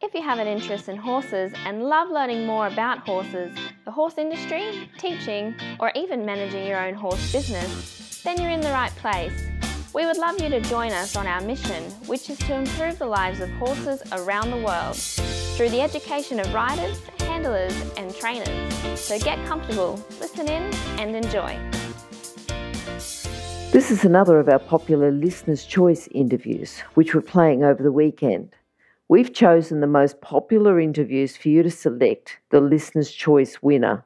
If you have an interest in horses and love learning more about horses, the horse industry, teaching, or even managing your own horse business, then you're in the right place. We would love you to join us on our mission, which is to improve the lives of horses around the world through the education of riders, handlers, and trainers. So get comfortable, listen in, and enjoy. This is another of our popular Listener's Choice interviews, which we're playing over the weekend. We've chosen the most popular interviews for you to select the Listener's Choice winner.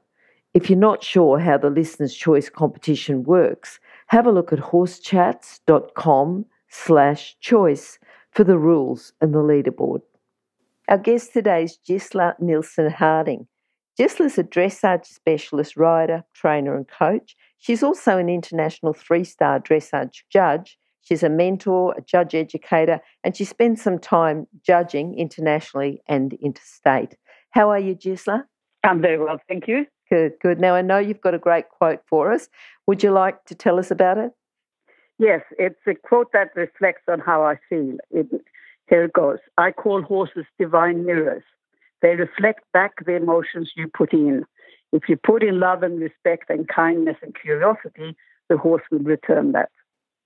If you're not sure how the Listener's Choice competition works, have a look at horsechats.com/choice for the rules and the leaderboard. Our guest today is Gisela Nilsson-Harding. Gisela is a dressage specialist rider, trainer and coach. She's also an international 3-star dressage judge. She's a mentor, a judge educator, and she spends some time judging internationally and interstate. How are you, Gisela? I'm very well, thank you. Good, good. Now, I know you've got a great quote for us. Would you like to tell us about it? Yes, it's a quote that reflects on how I feel. Here it goes. I call horses divine mirrors. They reflect back the emotions you put in. If you put in love and respect and kindness and curiosity, the horse will return that.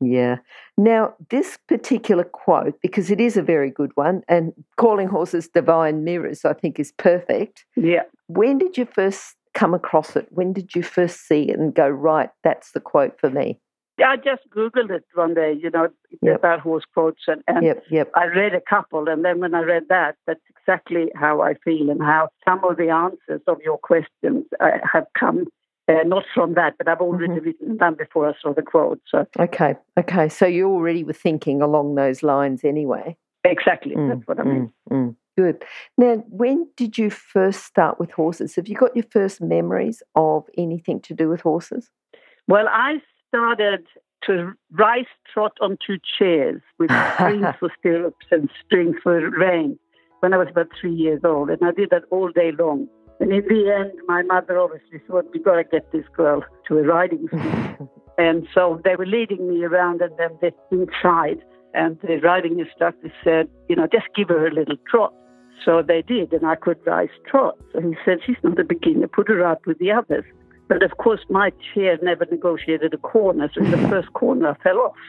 Yeah. Now, this particular quote, because it is a very good one, and calling horses divine mirrors, I think, is perfect. Yeah. When did you first come across it? When did you first see it and go, right, that's the quote for me? I just Googled it one day, about horse quotes, and I read a couple, and then when I read that, that's exactly how I feel and how some of the answers of your questions have come. Not from that, but I've already written them before I saw the quote. So Okay. So you already were thinking along those lines anyway. Exactly. That's what I mean. Good. Now, when did you first start with horses? Have you got your first memories of anything to do with horses? Well, I started to rise trot on 2 chairs with strings for stirrups and strings for reins when I was about 3 years old, and I did that all day long. And in the end, my mother obviously thought, we got to get this girl to a riding school. And so they were leading me around and then they inside. And the riding instructor said, just give her a little trot. So they did, and I could rise trot. So he said, she's not a beginner, put her out with the others. But of course, my chair never negotiated a corner. So in the first corner, I fell off.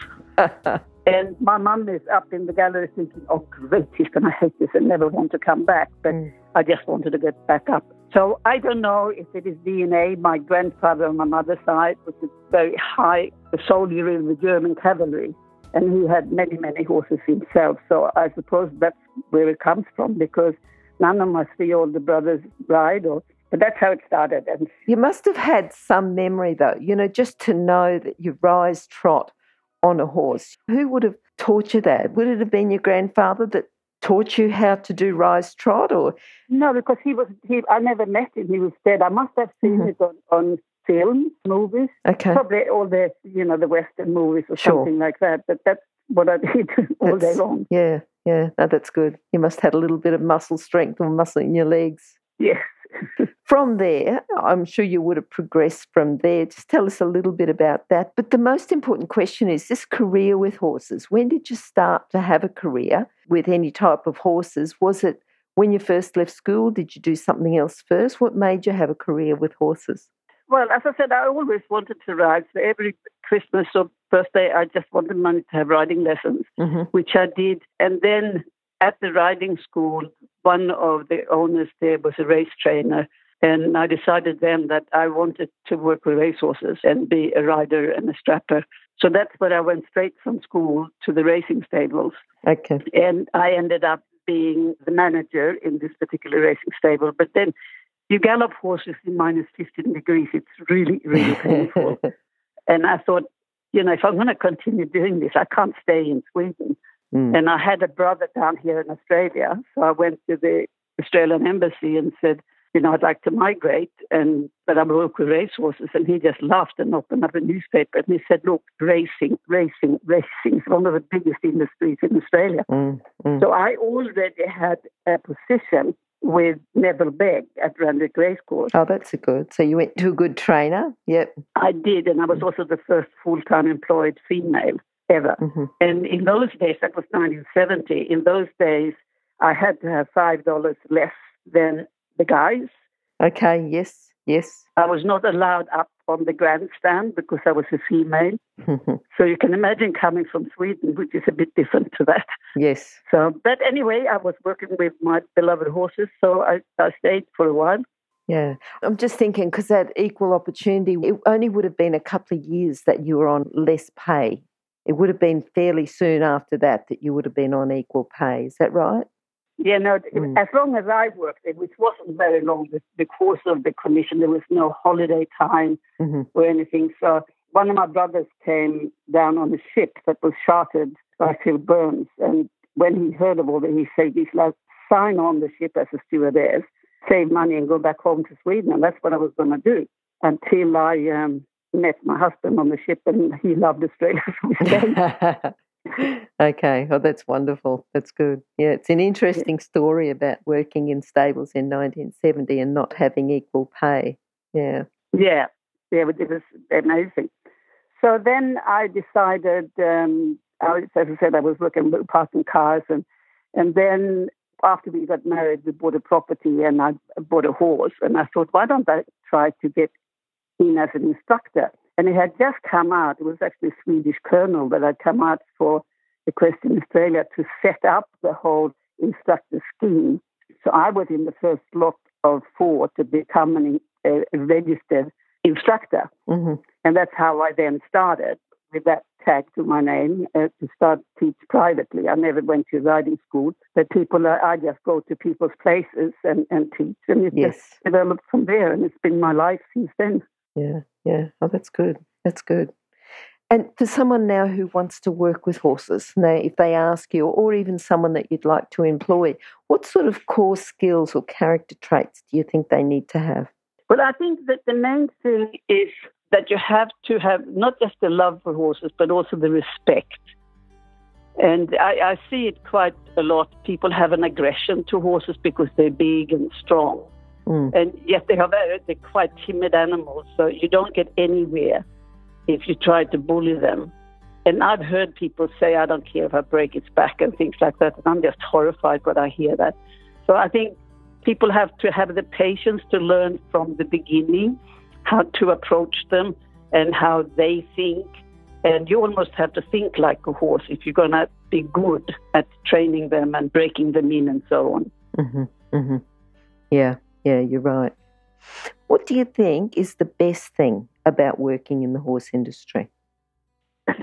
And my mum is up in the gallery thinking, oh, great, he's going to hate this and never want to come back. But I just wanted to get back up. So I don't know if it is DNA. My grandfather on my mother's side was a very high soldier in the German cavalry. And he had many, many horses himself. So I suppose that's where it comes from, because none of my 3 older brothers ride. But that's how it started. And you must have had some memory, though, just to know that you rise trot on a horse. Who would have taught you that? Would it have been your grandfather that taught you how to do rise trot? Or no, because I never met him. He was dead. I must have seen it on film, movies. Okay. Probably all the, the Western movies or something like that. But that's what I did all day long. Yeah. No, that's good. You must have had a little bit of muscle strength or muscle in your legs. Yes. From there, I'm sure you would have progressed from there. Just tell us a little bit about that. But the most important question is this career with horses. When did you start to have a career with any type of horses? Was it when you first left school? Did you do something else first? What made you have a career with horses? Well, as I said, I always wanted to ride. So every Christmas or birthday, I just wanted money to have riding lessons, which I did. And then at the riding school, one of the owners there was a race trainer. And I decided then that I wanted to work with racehorses and be a rider and a strapper. So that's where I went straight from school to the racing stables. Okay. And I ended up being the manager in this particular racing stable. But then you gallop horses in minus 15 degrees. It's really, really painful. And I thought, if I'm going to continue doing this, I can't stay in Sweden. And I had a brother down here in Australia. So I went to the Australian embassy and said, I'd like to migrate, but I work with racehorses. And he just laughed and opened up a newspaper. And he said, look, racing is one of the biggest industries in Australia. So I already had a position with Neville Begg at Randwick Racecourse. Oh, that's good. So you went to a good trainer? Yep. I did, and I was also the first full-time employed female ever. And in those days, that was 1970, in those days, I had to have $5 less than the guys. Okay, yes, yes. I was not allowed up on the grandstand because I was a female. So you can imagine coming from Sweden, which is a bit different to that. Yes. So, but anyway, I was working with my beloved horses, so I stayed for a while. Yeah. I'm just thinking, because that equal opportunity, it only would have been a couple of years that you were on less pay. It would have been fairly soon after that you would have been on equal pay. Is that right? Yeah, no, as long as I worked it, which wasn't very long, the course of the commission, there was no holiday time or anything. So one of my brothers came down on a ship that was chartered by Phil Burns. And when he heard of all that, he said, Gisela, sign on the ship as a stewardess, save money and go back home to Sweden. And that's what I was going to do until I met my husband on the ship, and he loved Australia. So we stayed. Okay. Oh, that's wonderful. That's good. Yeah, it's an interesting story about working in stables in 1970 and not having equal pay. Yeah. Yeah, it was amazing. So then I decided, as I said, I was working with parking cars, and then after we got married, we bought a property and I bought a horse, and I thought, why don't I try to get in as an instructor? And it had just come out. It was actually a Swedish colonel that had come out for Equestrian Australia to set up the whole instructor scheme. So I was in the first lot of 4 to become a registered instructor. And that's how I then started with that tag to my name to start teach privately. I never went to riding school, but I just go to people's places and teach. And it just developed from there, and it's been my life since then. Yeah, yeah. Oh, that's good. That's good. And for someone now who wants to work with horses, if they ask you, or even someone that you'd like to employ, what sort of core skills or character traits do you think they need to have? Well, I think that the main thing is that you have to have not just the love for horses, but also the respect. And I see it quite a lot. People have an aggression to horses because they're big and strong. And yet they're quite timid animals, so you don't get anywhere if you try to bully them. And I've heard people say, I don't care if I break its back and things like that. And I'm just horrified when I hear that. So I think people have to have the patience to learn from the beginning how to approach them and how they think. And you almost have to think like a horse if you're going to be good at training them and breaking them in and so on. Yeah. Yeah, you're right. What do you think is the best thing about working in the horse industry?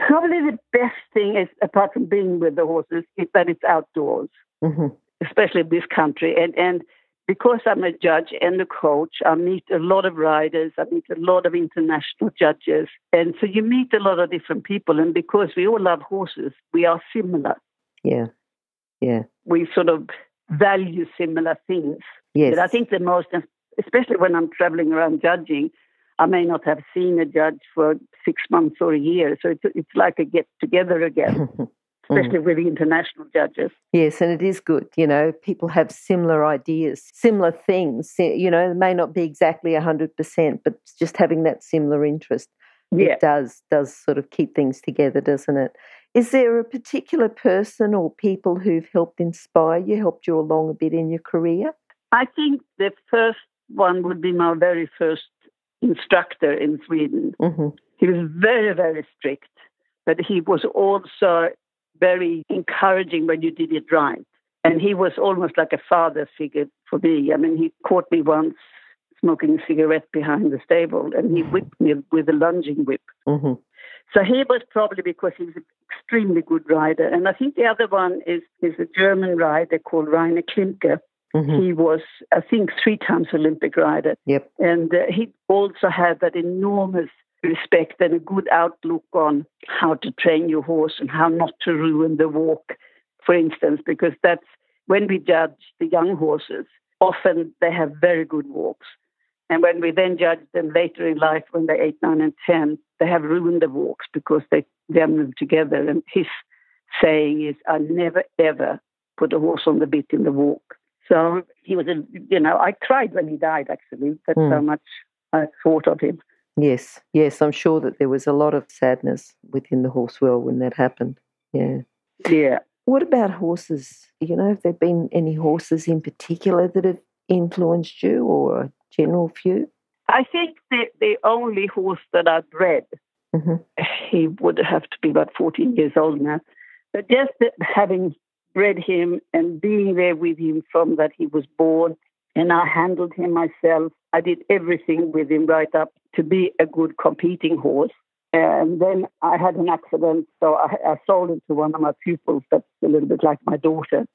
Probably the best thing is, apart from being with the horses, is that it's outdoors, especially in this country. And because I'm a judge and a coach, I meet a lot of riders, I meet a lot of international judges. And so you meet a lot of different people. And because we all love horses, we are similar. Yeah, yeah. We sort of value similar things. Yes. But I think the most, especially when I'm traveling around judging, I may not have seen a judge for 6 months or a year. So it's like a get-together again, especially with the international judges. Yes, and it is good. People have similar ideas, similar things. It may not be exactly 100%, but just having that similar interest, it does sort of keep things together, doesn't it? Is there a particular person or people who've helped inspire you, helped you along a bit in your career? I think the first one would be my very first instructor in Sweden. He was very, very strict, but he was also very encouraging when you did it right. And he was almost like a father figure for me. I mean, he caught me once smoking a cigarette behind the stable, and he whipped me with a lunging whip. So he was probably because he was an extremely good rider. And I think the other one is a German rider called Rainer Klimke. He was, I think, 3 times Olympic rider. Yep. And he also had that enormous respect and a good outlook on how to train your horse and how not to ruin the walk, for instance, because that's when we judge the young horses, often they have very good walks. And when we then judge them later in life, when they're 8, 9, and 10, they have ruined the walks because they jam them together. And his saying is, I never, ever put a horse on the bit in the walk. So he was, I cried when he died, actually. That's how much I thought of him. Yes, I'm sure that there was a lot of sadness within the horse world when that happened. Yeah. Yeah. What about horses? Have there been any horses in particular that have influenced you, or a general few? I think the only horse that I bred, he would have to be about 14 years old now, but just having bred him and being there with him from that he was born, and I handled him myself. I did everything with him right up to be a good competing horse. And then I had an accident, so I sold him to one of my pupils that's a little bit like my daughter.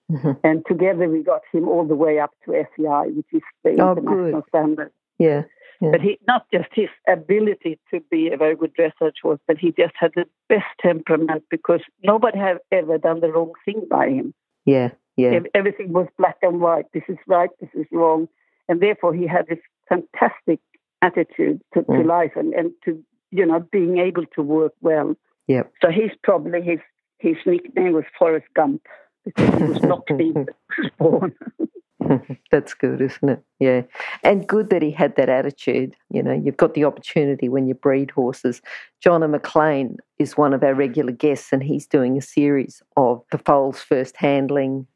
And together we got him all the way up to FEI, which is the international standard. Yeah. But not just his ability to be a very good dressage horse, but he just had the best temperament because nobody had ever done the wrong thing by him. Yeah. Everything was black and white. This is right, this is wrong. And therefore he had this fantastic attitude to life and to, being able to work well. Yep. So he's probably, his nickname was Forrest Gump because he was not being born. That's good, isn't it? Yeah. And good that he had that attitude. You've got the opportunity when you breed horses. John McLean is one of our regular guests, and he's doing a series of the foal's first handling,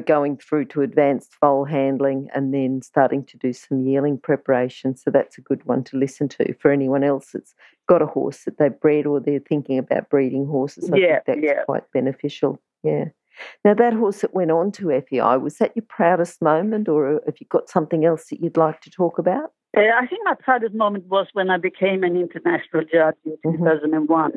going through to advanced foal handling and then starting to do some yearling preparation. So that's a good one to listen to for anyone else that's got a horse that they've bred or they're thinking about breeding horses. I think that's quite beneficial. Yeah. Now, that horse that went on to FEI, was that your proudest moment, or have you got something else that you'd like to talk about? I think my proudest moment was when I became an international judge in 2001.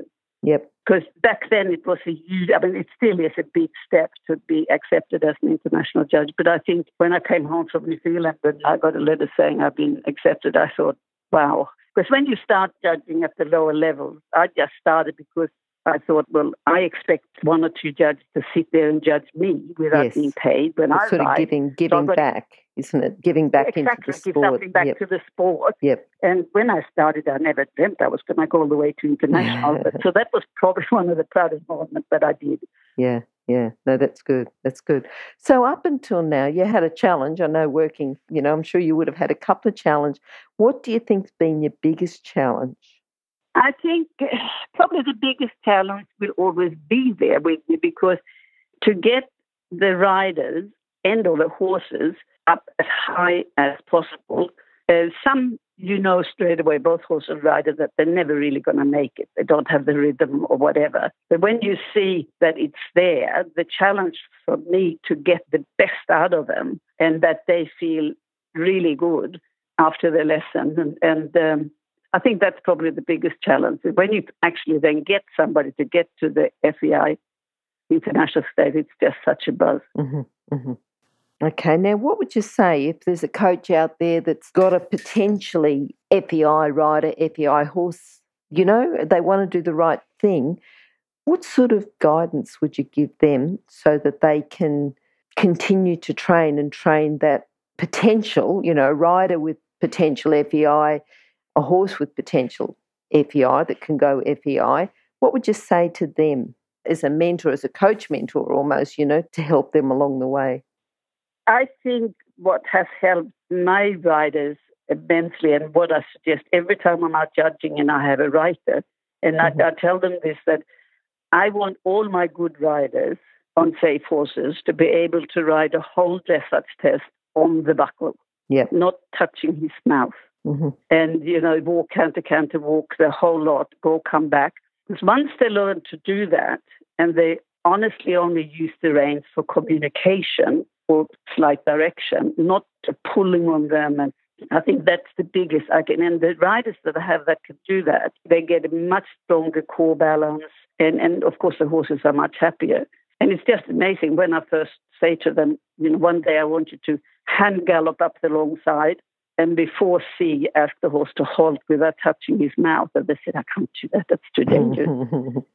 Yep. Because back then it was a huge, it still is a big step to be accepted as an international judge. But I think when I came home from New Zealand and I got a letter saying I've been accepted, I thought, wow. Because when you start judging at the lower levels, I just started because I thought, well, I expect one or two judges to sit there and judge me without being paid. When it's sort of giving back, isn't it? Giving back into the sport. Give something back to the sport. Yep. And when I started, I never dreamt I was going to go all the way to international. So that was probably one of the proudest moments that I did. Yeah. No, that's good. That's good. So up until now, you had a challenge. I know working, I'm sure you would have had a couple of challenges. What do you think's been your biggest challenge? I think probably the biggest challenge will always be there with me because to get the riders and or the horses up as high as possible, some straight away, both horse and rider, that they're never really going to make it. They don't have the rhythm or whatever. But when you see that it's there, the challenge for me to get the best out of them and that they feel really good after the lesson and I think that's probably the biggest challenge. When you actually then get somebody to get to the FEI international stage, it's just such a buzz. Okay, now what would you say if there's a coach out there that's got a potentially FEI rider, FEI horse, they want to do the right thing, what sort of guidance would you give them so that they can continue to train that potential, rider with potential FEI, a horse with potential FEI that can go FEI, what would you say to them as a mentor, as a coach mentor almost, to help them along the way? I think what has helped my riders immensely and what I suggest every time I'm out judging and I have a rider, and I tell them this, that I want all my good riders on safe horses to be able to ride a whole dressage test on the buckle, not touching his mouth. And, walk, canter, walk the whole lot, go, come back. Because once they learn to do that, and they honestly only use the reins for communication or slight direction, not pulling on them. And I think that's the biggest. And the riders that I have that can do that, they get a much stronger core balance. And of course, the horses are much happier. And it's just amazing when I first say to them, one day I want you to hand gallop up the long side. And before C, ask the horse to halt without touching his mouth. And they said, I can't do that. That's too dangerous.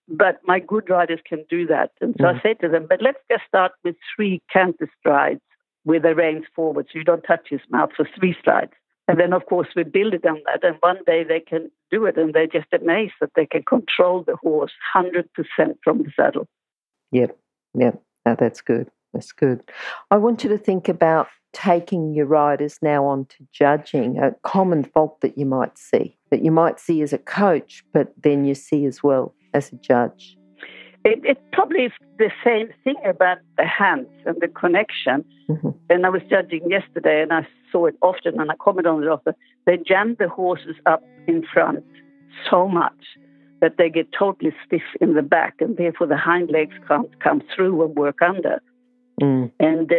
But my good riders can do that. And so I say to them, but let's just start with 3 canter strides with the reins forward so you don't touch his mouth for 3 strides. And then, of course, we build it on that. And one day they can do it. And they're just amazed that they can control the horse 100% from the saddle. Yep. No, that's good. That's good. I want you to think about taking your riders now on to judging, a common fault that you might see as a coach, but then you see as well as a judge. It probably is the same thing about the hands and the connection. Mm-hmm. And I was judging yesterday, and I saw it often, and I commented on it often. They jam the horses up in front so much that they get totally stiff in the back, and therefore the hind legs can't come through and work under. Mm. And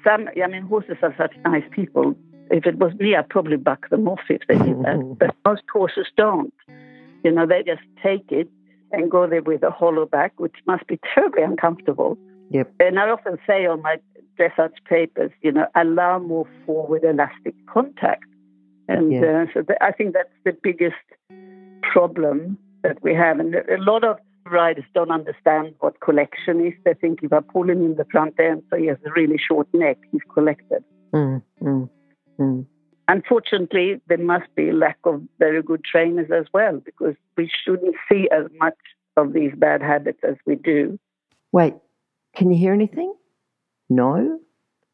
some, horses are such nice people. If it was me, I'd probably buck them off if they did that. But most horses don't. They just take it and go there with a hollow back, which must be terribly uncomfortable. Yep. And I often say on my dressage papers, allow more forward elastic contact. And I think that's the biggest problem that we have. And a lot of riders don't understand what collection is. They think if I pull him in the front end so he has a really short neck, he's collected. Unfortunately, there must be a lack of very good trainers as well, because we shouldn't see as much of these bad habits as we do. Wait, can you hear anything? No?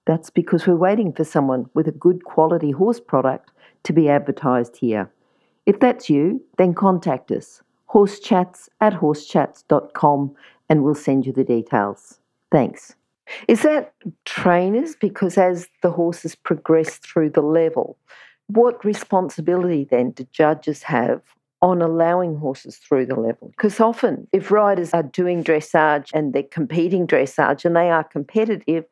That's because we're waiting for someone with a good quality horse product to be advertised here. If that's you, then contact us, horsechats@horsechats.com, and we'll send you the details. Thanks. Is that trainers? Because as the horses progress through the level, what responsibility then do judges have on allowing horses through the level? Because often if riders are doing dressage and they're competing dressage and they are competitive,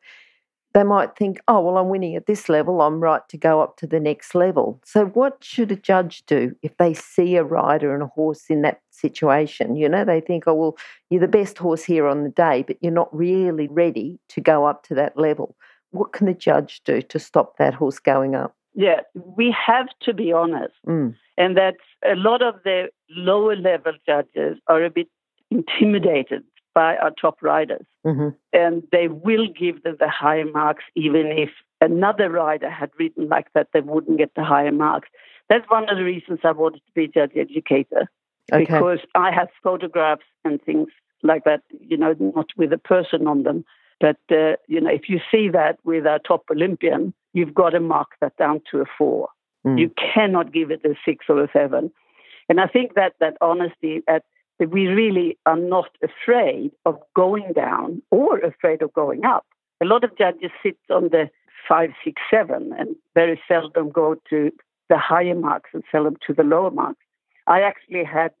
they might think, oh, well, I'm winning at this level, I'm right to go up to the next level. So what should a judge do if they see a rider and a horse in that situation? They think, oh, well, you're the best horse here on the day, but you're not really ready to go up to that level. What can the judge do to stop that horse going up? Yeah, we have to be honest. And that's a lot of the lower level judges are a bit intimidated by our top riders. Mm-hmm. And they will give them the higher marks, even if another rider had ridden like that, they wouldn't get the higher marks. That's one of the reasons I wanted to be judge educator, because I have photographs and things like that, not with a person on them. But, if you see that with our top Olympian, you've got to mark that down to a 4. You cannot give it a 6 or a 7. And I think that honesty, that we really are not afraid of going down or afraid of going up. A lot of judges sit on the 5, 6, 7 and very seldom go to the higher marks and sell them to the lower marks. I actually had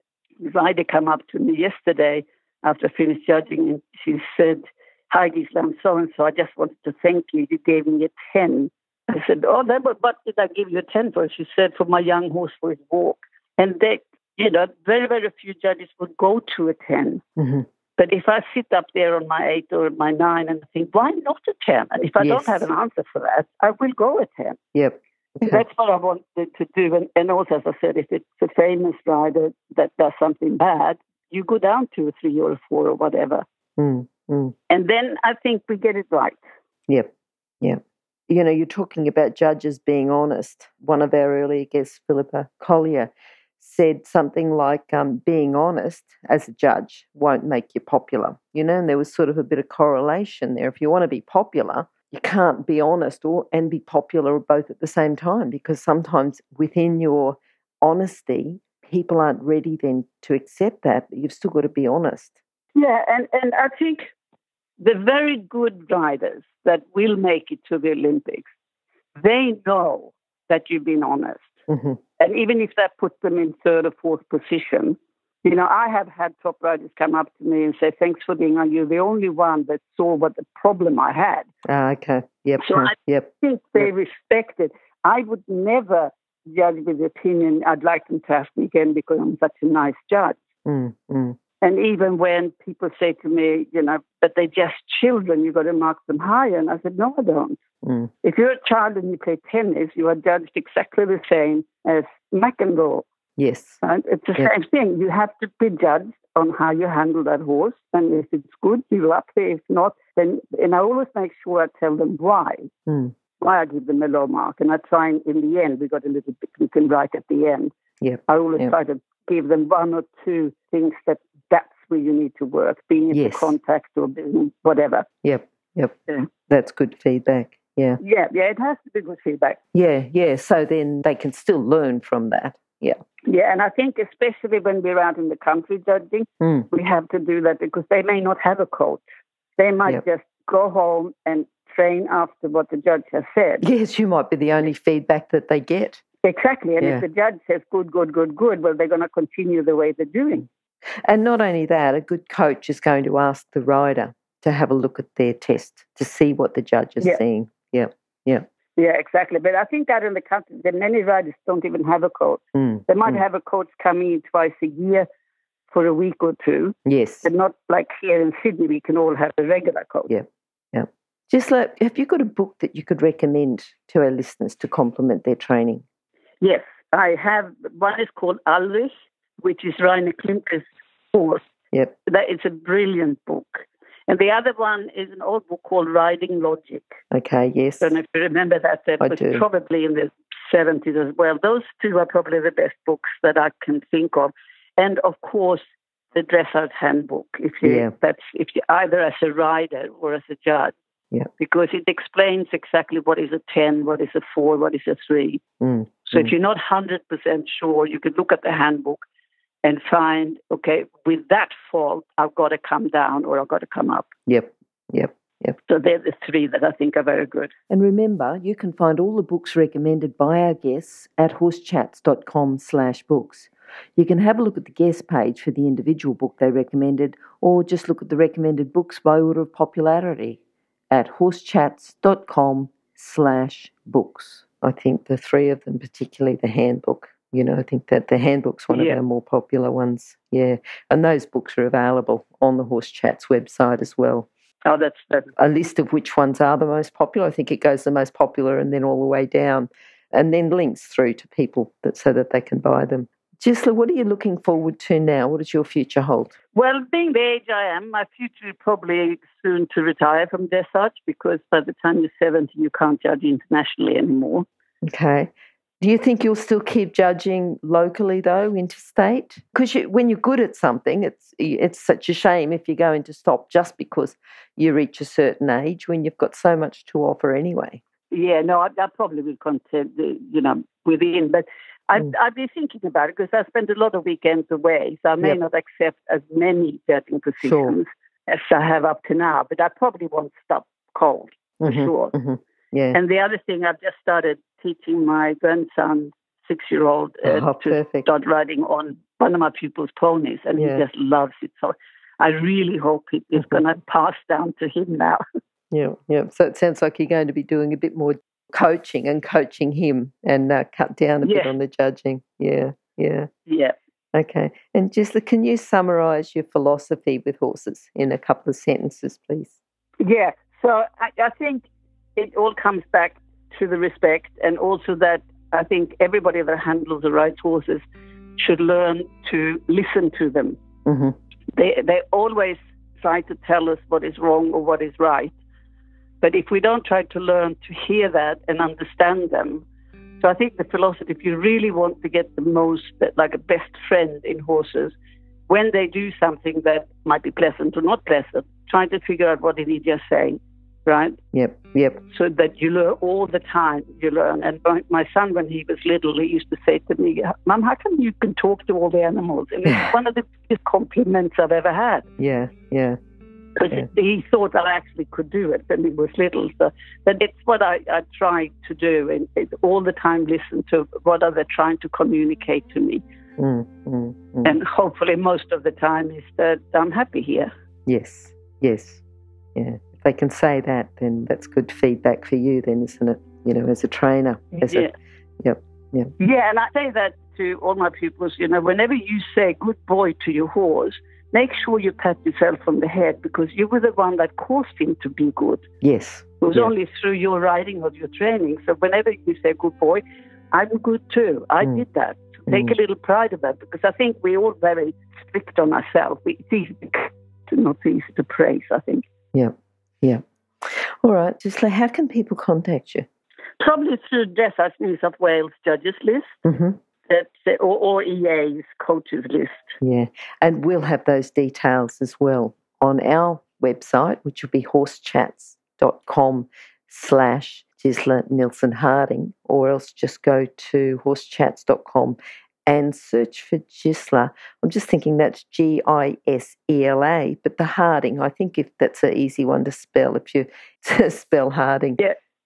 a rider come up to me yesterday after I finished judging, and she said, "Hi, Gisela, I'm so-and-so. I just wanted to thank you. You gave me a 10. I said, "Oh, what did I give you a 10 for?" She said, "For my young horse for his walk." And they, very, very few judges would go to a 10. Mm-hmm. But if I sit up there on my 8 or my 9 and think, why not a 10? And if I don't have an answer for that, I will go a 10. Yep. Okay. That's what I wanted to do. And also, as I said, if it's a famous rider that does something bad, you go down to a 3 or a 4 or whatever. And then I think we get it right. Yep. You're talking about judges being honest. One of our earlier guests, Philippa Collier, said something like being honest as a judge won't make you popular, and there was sort of a bit of correlation there. If you want to be popular, you can't be honest and be popular both at the same time, because sometimes within your honesty, people aren't ready then to accept that, but you've still got to be honest. Yeah, and I think the very good riders that will make it to the Olympics, they know that you've been honest. Mm-hmm. And even if that puts them in 3rd or 4th position, I have had top riders come up to me and say, "Thanks for being on. You're the only one that saw what the problem I had." Okay. Yep. So I think they respect it. I would never judge with the opinion, "I'd like them to ask me again because I'm such a nice judge." And even when people say to me, "But they're just children, you've got to mark them higher." And I said, "No, I don't. If you're a child and you play tennis, you are judged exactly the same as McEnroe." Yes. Right? It's the same thing. You have to be judged on how you handle that horse. And if it's good, you go up there. If not, then, and I always make sure I tell them why I give them a low mark. And I try, in the end, we got a little bit we can write at the end. Yep. I always try to give them 1 or 2 things that's where you need to work, being in contact or being whatever. Yep. Yeah. That's good feedback. Yeah, it has to be good feedback. Yeah, so then they can still learn from that. Yeah. Yeah, and I think especially when we're out in the country judging, we have to do that because they may not have a coach. They might just go home and train after what the judge has said. Yes, you might be the only feedback that they get. Exactly. And if the judge says good, well, they're going to continue the way they're doing. And not only that, a good coach is going to ask the rider to have a look at their test to see what the judge is seeing. Yeah. Yeah, exactly. But I think that in the country, that many riders don't even have a coach. They might have a coach coming in twice a year for a week or two. Yes. But not like here in Sydney, we can all have a regular coach. Yeah. Gisela, have you got a book that you could recommend to our listeners to complement their training? Yes, I have. One is called Ulrich, which is Rainer Klimke's horse. Yep. It's a brilliant book. And the other one is an old book called Riding Logic. Okay, yes. I don't know if you remember that. That was probably in the 70s as well. Those two are probably the best books that I can think of. And, of course, the Dressage Handbook, if you either as a rider or as a judge. Yeah. Because it explains exactly what is a 10, what is a 4, what is a 3. So if you're not 100% sure, you could look at the handbook and find, okay, with that fault, I've got to come down or I've got to come up. Yep. So they're the three that I think are very good. And remember, you can find all the books recommended by our guests at horsechats.com/books. You can have a look at the guest page for the individual book they recommended, or just look at the recommended books by order of popularity at horsechats.com/books. I think the three of them, particularly the handbook, I think that the handbook's one of our more popular ones. Yeah. And those books are available on the Horse Chats website as well. Oh, that's a list of which ones are the most popular. I think it goes the most popular and then all the way down, and then links through to people so that they can buy them. Gisela, what are you looking forward to now? What does your future hold? Well, being the age I am, my future is probably soon to retire from dressage, because by the time you're 70, you can't judge internationally anymore. Okay. Do you think you'll still keep judging locally, though, interstate? Because when you're good at something, it's such a shame if you're going to stop just because you reach a certain age when you've got so much to offer anyway. Yeah, no, I probably will continue, within. But I've been thinking about it because I spend a lot of weekends away, so I may not accept as many judging positions as I have up to now, but I probably won't stop cold, for sure. Mm-hmm. Yeah. And the other thing, I've just started teaching my grandson, 6-year-old, to start riding on one of my pupils' ponies, and he just loves it. So I really hope it's going to pass down to him now. Yeah. So it sounds like you're going to be doing a bit more coaching him and cut down a bit on the judging. Yeah. Okay. And Gisela, can you summarise your philosophy with horses in a couple of sentences, please? Yeah. So I think it all comes back to the respect, and also that I think everybody that handles the right horses should learn to listen to them. Mm-hmm. They always try to tell us what is wrong or what is right. But if we don't try to learn to hear that and understand them, so I think the philosophy, if you really want to get the most, like a best friend in horses, when they do something that might be pleasant or not pleasant, try to figure out what did he just say, right? Yep. So that you learn all the time, you learn. And my son, when he was little, he used to say to me, Mum, how come you can talk to all the animals? And it's one of the biggest compliments I've ever had. Yeah. Because he thought I actually could do it when he was little. So but it's what I try to do, and all the time listen to what are they trying to communicate to me. And hopefully most of the time is that I'm happy here. Yes. Yeah. If they can say that, then that's good feedback for you then, isn't it? As a trainer. Yeah, and I say that to all my pupils, whenever you say good boy to your horse, make sure you pat yourself on the head, because you were the one that caused him to be good. Yes. It was only through your riding or your training. So whenever you say good boy, I'm good too. I did that. So take a little pride of that, because I think we're all very strict on ourselves. It's easy not easy to praise, I think. Yeah. All right, Gisela, how can people contact you? Probably through Dressage New South Wales Judges List. Mm-hmm. Or EA's coaches list. Yeah, and we'll have those details as well on our website, which will be horsechats.com/Gisela Nilsson-Harding, or else just go to horsechats.com and search for Gisela. I'm just thinking that's Gisela, but the Harding, I think if that's an easy one to spell, if you spell Harding.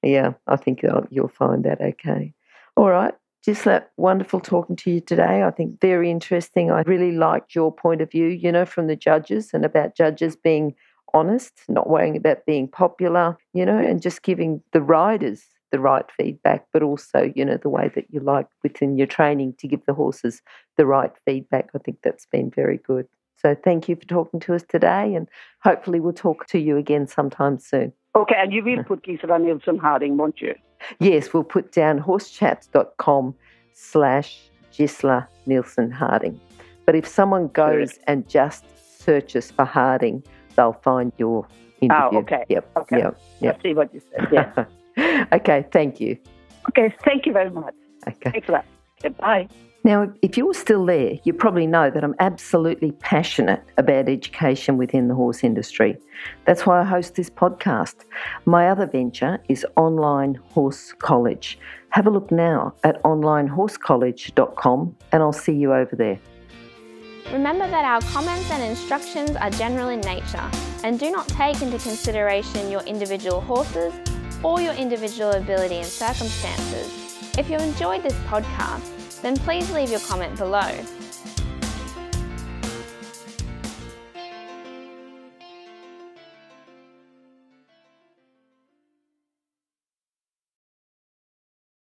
Yeah, I think you'll find that okay. All right. Gisela, wonderful talking to you today. I think very interesting. I really liked your point of view, from the judges and about judges being honest, not worrying about being popular, and just giving the riders the right feedback, but also, the way that you like within your training to give the horses the right feedback. I think that's been very good. So thank you for talking to us today, and hopefully we'll talk to you again sometime soon. Okay, and you will put Gisela Nilsson-Harding, won't you? Yes, we'll put down horsechats.com/Gisela Nilsson-Harding. But if someone goes and just searches for Harding, they'll find your interview. Oh, okay. Yep. Okay. Yep. I see what you said, yeah. Okay, thank you. Okay, thank you very much. Okay. Thanks a lot. Okay, bye. Now, if you're still there, you probably know that I'm absolutely passionate about education within the horse industry. That's why I host this podcast. My other venture is Online Horse College. Have a look now at onlinehorsecollege.com and I'll see you over there. Remember that our comments and instructions are general in nature and do not take into consideration your individual horses or your individual ability and circumstances. If you enjoyed this podcast, then please leave your comment below.